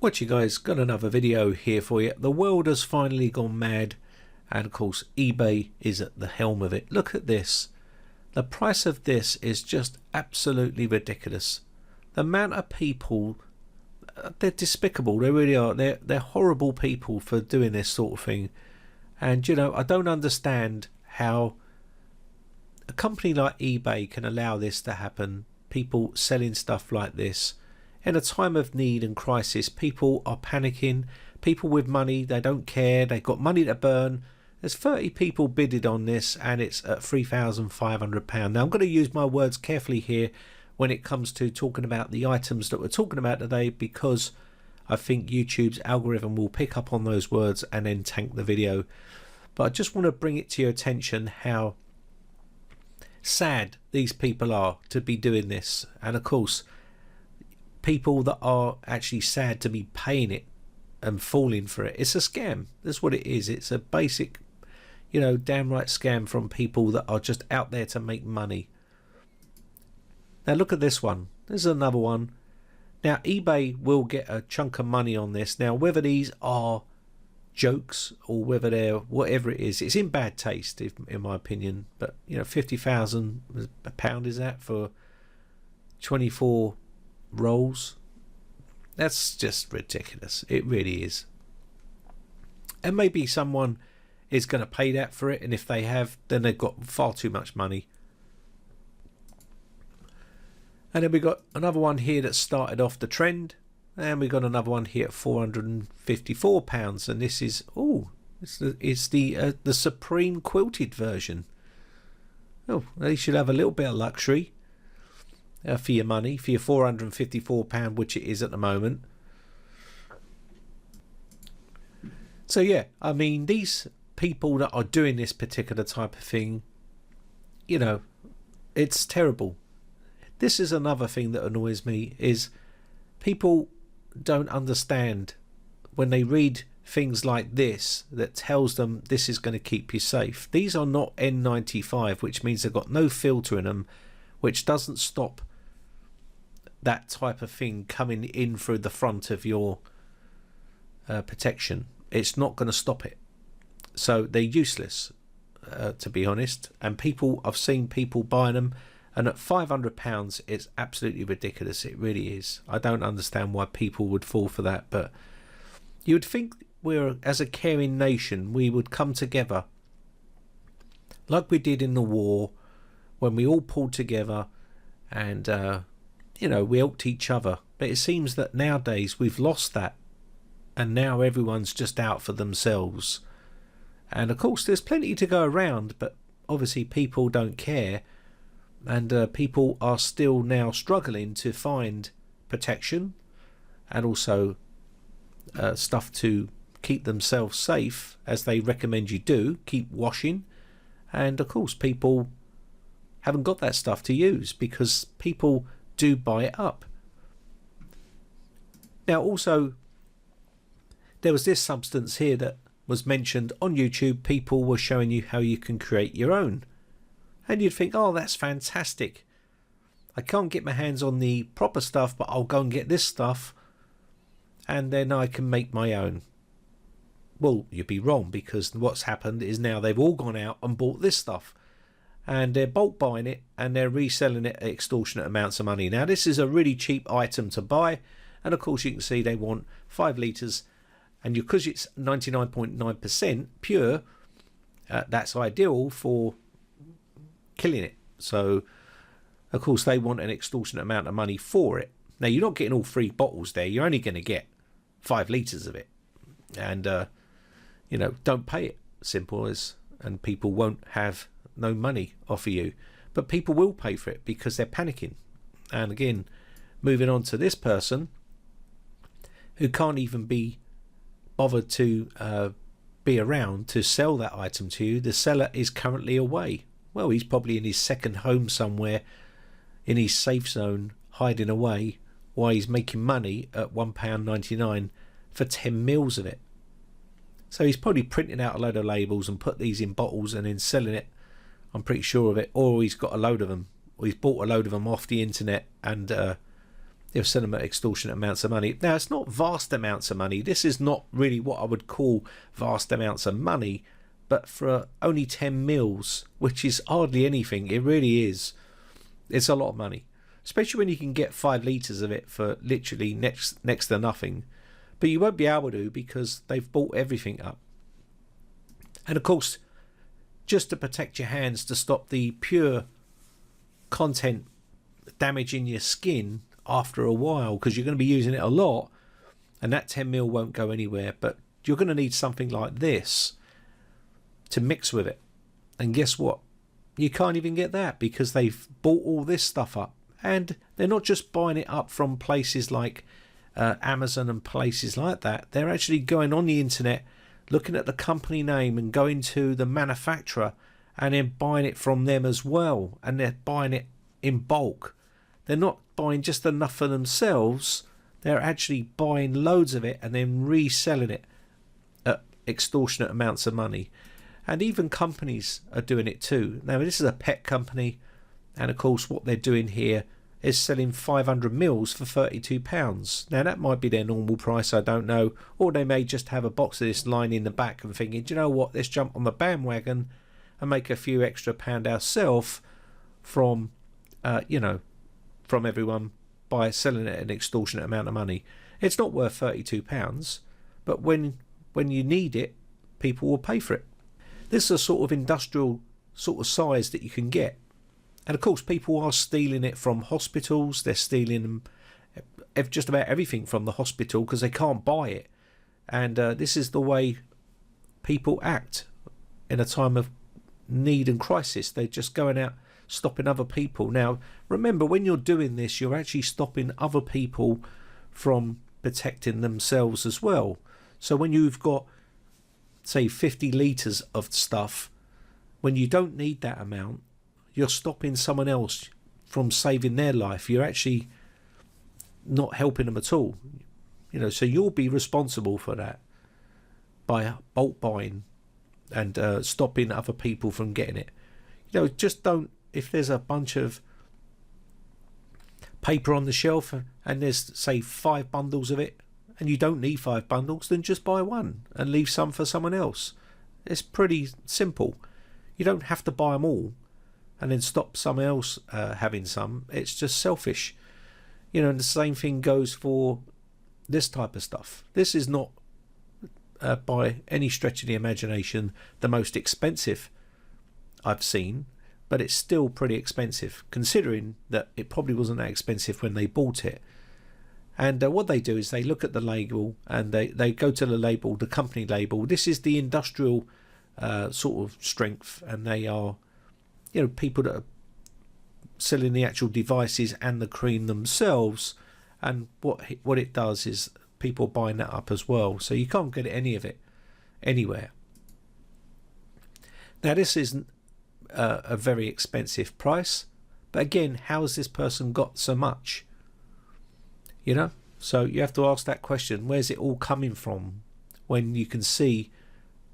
What you guys, got another video here for you. The world has finally gone mad, and of course eBay is at the helm of it. Look at this. The price of this is just absolutely ridiculous. The amount of people, they're despicable, they really are. They're horrible people for doing this sort of thing. And you know, I don't understand how a company like eBay can allow this to happen. People selling stuff like this in a time of need and crisis. People are panicking. People with money, they don't care, they've got money to burn. There's 30 people bidded on this and it's at £3,500. Now I'm going to use my words carefully here when it comes to talking about the items that we're talking about today, because I think YouTube's algorithm will pick up on those words and then tank the video. But I just want to bring it to your attention how sad these people are to be doing this. And of course, people that are actually sad to be paying it and falling for it. It's a scam. That's what it is. It's a basic, you know, downright scam from people that are just out there to make money. Now look at this one. There's another one. Now eBay will get a chunk of money on this. Now whether these are jokes or whether they're whatever it is, it's in bad taste in my opinion. But you know, £50,000 is that for 24 rolls? That's just ridiculous. It really is. And maybe someone is going to pay that for it, and if they have, then they've got far too much money. And then we got another one here that started off the trend, and we got another one here at £454, and this is it's the Supreme quilted version. Oh, they should have a little bit of luxury for your money, for your £454, which it is at the moment. So yeah, I mean, these people that are doing this particular type of thing, you know, it's terrible. This is another thing that annoys me, is people don't understand when they read things like this that tells them this is going to keep you safe. These are not N95, which means they've got no filter in them, which doesn't stop that type of thing coming in through the front of your protection. It's not going to stop it. So they're useless, to be honest. And people, I've seen people buying them, and at £500 it's absolutely ridiculous. It really is. I don't understand why people would fall for that, but you would think we're, as a caring nation, we would come together like we did in the war, when we all pulled together and you know, we helped each other. But it seems that nowadays we've lost that, and now everyone's just out for themselves. And of course there's plenty to go around, but obviously people don't care, and people are still now struggling to find protection and also stuff to keep themselves safe, as they recommend you do. Keep washing. And of course people haven't got that stuff to use because people do buy it up. Now also, there was this substance here that was mentioned on YouTube. People were showing you how you can create your own, and you'd think, oh, that's fantastic. I can't get my hands on the proper stuff, but I'll go and get this stuff and then I can make my own. Well, you'd be wrong, because what's happened is now they've all gone out and bought this stuff, and they're bulk buying it and they're reselling it at extortionate amounts of money. Now this is a really cheap item to buy, and of course you can see they want 5 litres, and because it's 99.9% pure, that's ideal for killing it. So of course they want an extortionate amount of money for it. Now you're not getting all 3 bottles there, you're only going to get 5 litres of it, and you know, don't pay it. Simple as. And people won't have no money off of you, but people will pay for it because they're panicking. And again, moving on to this person who can't even be bothered to be around to sell that item to you. The seller is currently away. Well, he's probably in his second home somewhere in his safe zone, hiding away, while he's making money at £1.99 for 10 mils of it. So he's probably printing out a load of labels and put these in bottles and then selling it. I'm pretty sure of it. Or he's got a load of them, or he's bought a load of them off the internet and They'll sell them at extortionate amounts of money. Now, it's not vast amounts of money. This is not really what I would call vast amounts of money, but for only 10 mils, which is hardly anything, it really is. It's a lot of money, especially when you can get 5 litres of it for literally next to nothing. But you won't be able to, because they've bought everything up. And of course, just to protect your hands, to stop the pure content damaging your skin after a while, because you're going to be using it a lot, and that 10 mil won't go anywhere, but you're going to need something like this to mix with it. And guess what? You can't even get that, because they've bought all this stuff up. And they're not just buying it up from places like Amazon and places like that. They're actually going on the internet, looking at the company name and going to the manufacturer and then buying it from them as well. And they're buying it in bulk. They're not buying just enough for themselves. They're actually buying loads of it and then reselling it at extortionate amounts of money. And even companies are doing it too. Now, this is a pet company, and of course what they're doing here is selling 500 mils for £32. Now, that might be their normal price, I don't know. Or they may just have a box of this lying in the back and thinking, do you know what, let's jump on the bandwagon and make a few extra pound ourselves from, from everyone by selling it at an extortionate amount of money. It's not worth £32, but when you need it, people will pay for it. This is a sort of industrial sort of size that you can get. And of course, people are stealing it from hospitals. They're stealing just about everything from the hospital because they can't buy it. And this is the way people act in a time of need and crisis. They're just going out stopping other people. Now, remember, when you're doing this, you're actually stopping other people from protecting themselves as well. So when you've got, say, 50 litres of stuff, when you don't need that amount, you're stopping someone else from saving their life. You're actually not helping them at all. So you'll be responsible for that by bulk buying and stopping other people from getting it. Just don't, if there's a bunch of paper on the shelf and there's, say, 5 bundles of it, and you don't need 5 bundles, then just buy one and leave some for someone else. It's pretty simple. You don't have to buy them all and then stop someone else having some. It's just selfish. And the same thing goes for this type of stuff. This is not, by any stretch of the imagination, the most expensive I've seen, but it's still pretty expensive, considering that it probably wasn't that expensive when they bought it. And what they do is they look at the label and they go to the label, the company label. This is the industrial sort of strength, and they are, people that are selling the actual devices and the cream themselves. And what it does is people buying that up as well. So you can't get any of it anywhere. Now, this isn't a very expensive price, but again, how has this person got so much? So you have to ask that question: where's it all coming from? When you can see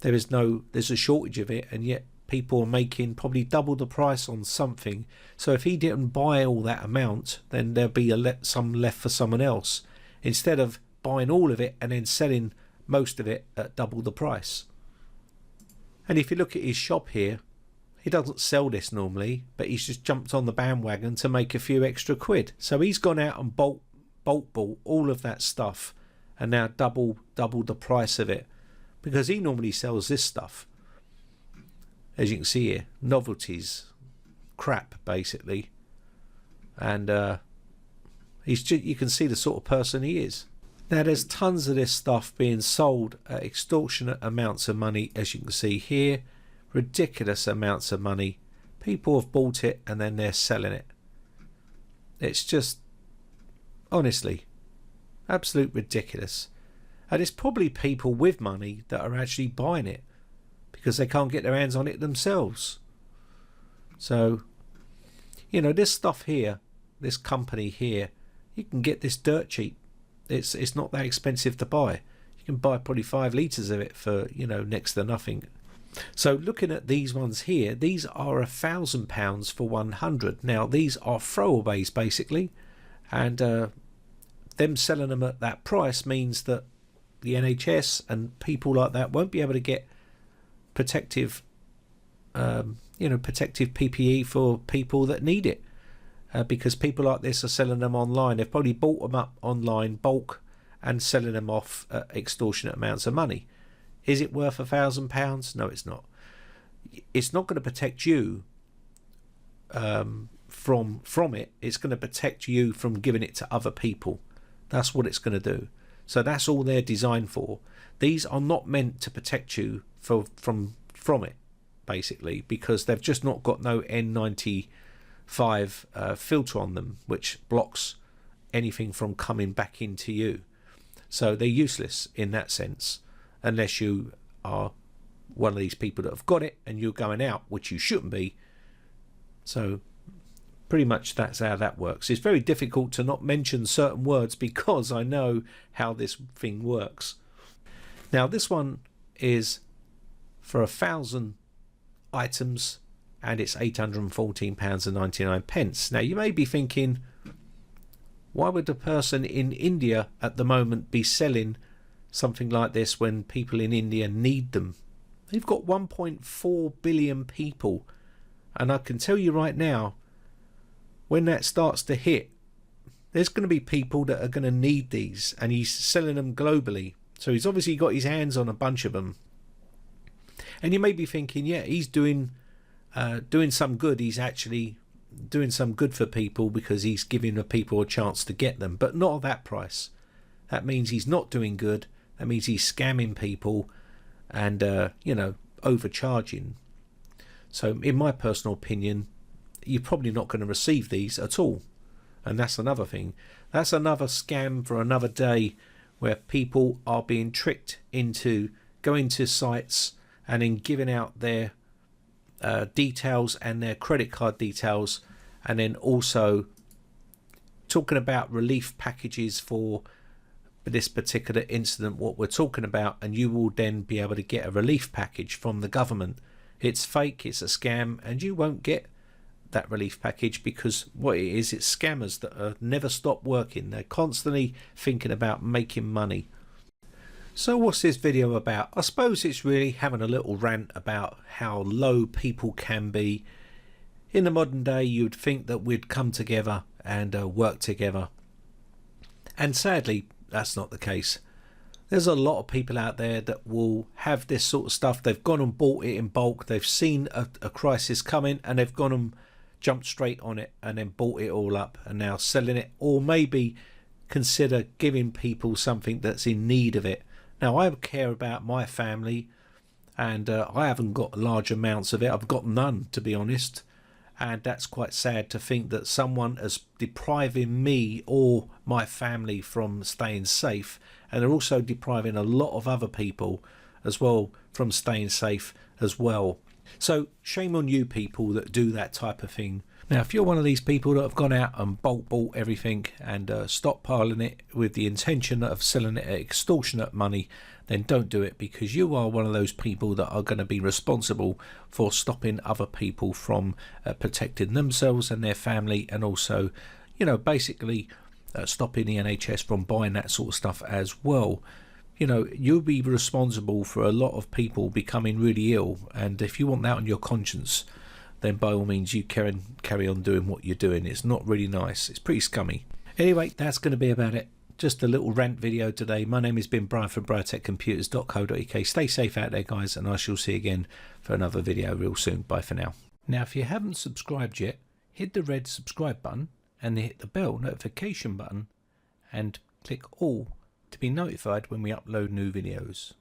there's a shortage of it, and yet people are making probably double the price on something. So if he didn't buy all that amount, then there'll be some left for someone else, instead of buying all of it and then selling most of it at double the price. And if you look at his shop here, he doesn't sell this normally, but he's just jumped on the bandwagon to make a few extra quid. So he's gone out and bulk bought all of that stuff and now double the price of it, because he normally sells this stuff, as you can see here, novelties, crap basically, and you can see the sort of person he is. Now there's tons of this stuff being sold at extortionate amounts of money, as you can see here, ridiculous amounts of money. People have bought it and then they're selling it. It's just, honestly, absolute ridiculous. And it's probably people with money that are actually buying it because they can't get their hands on it themselves. So, this stuff here, this company here, you can get this dirt cheap. It's not that expensive to buy. You can buy probably 5 litres of it for, next to nothing. So looking at these ones here, these are £1,000 for 100. Now these are throwaways basically, and them selling them at that price means that the NHS and people like that won't be able to get protective, protective PPE for people that need it, because people like this are selling them online. They've probably bought them up online bulk and selling them off at extortionate amounts of money. Is it worth £1,000? No, it's not. It's not going to protect you from it. It's going to protect you from giving it to other people. That's what it's going to do. So that's all they're designed for. These are not meant to protect you from it, basically, because they've just not got no N95 filter on them, which blocks anything from coming back into you. So they're useless in that sense, unless you are one of these people that have got it and you're going out, which you shouldn't be. So pretty much that's how that works. It's very difficult to not mention certain words because I know how this thing works. Now this one is for 1,000 items and it's £814.99. Now you may be thinking, why would the person in India at the moment be selling something like this when people in India need them? They've got 1.4 billion people, and I can tell you right now, when that starts to hit, there's going to be people that are going to need these, and he's selling them globally. So he's obviously got his hands on a bunch of them. And you may be thinking, yeah, he's doing some good. He's actually doing some good for people because he's giving the people a chance to get them, but not at that price. That means he's not doing good. That means he's scamming people and overcharging. So in my personal opinion, you're probably not going to receive these at all. And that's another thing. That's another scam for another day, where people are being tricked into going to sites and then giving out their details and their credit card details, and then also talking about relief packages for this particular incident, what we're talking about, and you will then be able to get a relief package from the government. It's fake, it's a scam, and you won't get that relief package because what it is, it's scammers that are never stop working. They're constantly thinking about making money. So what's this video about? I suppose it's really having a little rant about how low people can be. In the modern day, you'd think that we'd come together and work together, and sadly that's not the case. There's a lot of people out there that will have this sort of stuff. They've gone and bought it in bulk. They've seen a crisis coming and they've gone and jumped straight on it and then bought it all up and now selling it, or maybe consider giving people something that's in need of it. Now I care about my family, and I haven't got large amounts of it. I've got none, to be honest. And that's quite sad to think that someone is depriving me or my family from staying safe, and they're also depriving a lot of other people as well from staying safe as well. So shame on you people that do that type of thing. Now if you're one of these people that have gone out and bought everything and stockpiling it with the intention of selling it at extortionate money, then don't do it, because you are one of those people that are going to be responsible for stopping other people from protecting themselves and their family, and also, basically stopping the NHS from buying that sort of stuff as well. You'll be responsible for a lot of people becoming really ill, and if you want that on your conscience, then by all means you carry on doing what you're doing. It's not really nice. It's pretty scummy. Anyway, that's going to be about it. Just a little rant video today. My name has been Brian from biotechcomputers.co.uk. Stay safe out there, guys, and I shall see you again for another video real soon. Bye for now. Now, if you haven't subscribed yet, hit the red subscribe button and then hit the bell notification button and click all to be notified when we upload new videos.